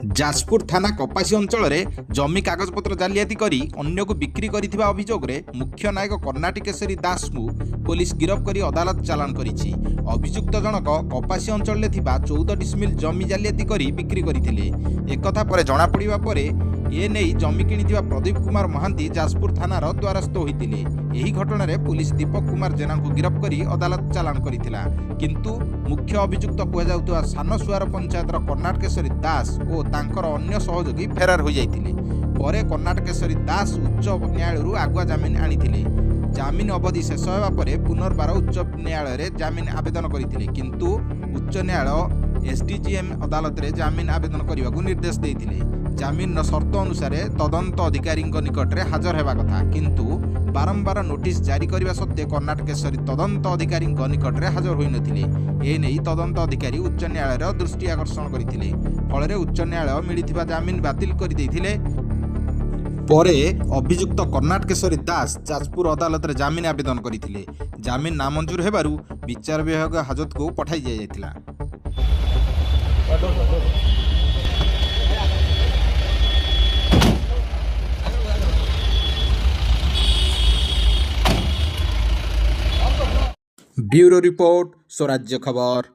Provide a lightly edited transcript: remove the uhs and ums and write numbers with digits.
जाजपुर थाना कपासी अंचल में जमी कागजपत्र जालियाती करी अन्य को बिक्री करिथिबा अभियोग रे मुख्य नायक कर्णाटी केशरी दास को पुलिस गिरफ्त करी अदालत चालान करिछि। अभियुक्त जनक कपासी अंचल में थिबा 14 डिसमिल जमी जालियाती करी बिक्री करथिले। एकथा परे जणा पड़िबा परे ए नहीं जमी किणिथिबा प्रदीप कुमार महांती जाजपुर थानार द्वारस्थ होइतिले। एही घटना रे पुलिस दीपक कुमार जेना को गिरफ्त करी अदालत चालान करिथिला। किंतु मुख्य अभियुक्त कुहाଯାଉଥିବା सान सरपंचायतर कर्णाटी केशरी दास और तांकर अन्य सहयोगी फेरार हो जाइतिले। परे कर्णाटी केशरी दास उच्च न्यायालय आगुआ जमीन आनिथिले। जमीन अवधि शेष होगा पर पुनर्बार उच्च न्यायालय रे जमीन आवेदन करथिले, किंतु उच्च न्यायालय एसडीजीएम अदालत रे जमीन आवेदन करने को निर्देश देथिले। जमीन शर्त अनुसार तदंत अधिकारी निकट में हाजर होगा कथा, किंतु बारंबार नोटिस जारी करने सत्वे कर्णाटी केशरी तदंत अधिकारी निकट में हाजर होई नथिले। एने तदंत अधिकारी उच्च न्यायालय दृष्टि आकर्षण करथिले। फल उच्च न्यायालय मिलिथिबा जमीन बातिल कर देथिले। परे अभियुक्त कर्णाटी केशरी दास जाजपुर अदालत रे जमीन आवेदन करथिले। जमीन नामंजूर हेबारु विचार विभाग हाजत को पठाई जायतिला। ब्यूरो रिपोर्ट स्वराज्य खबर।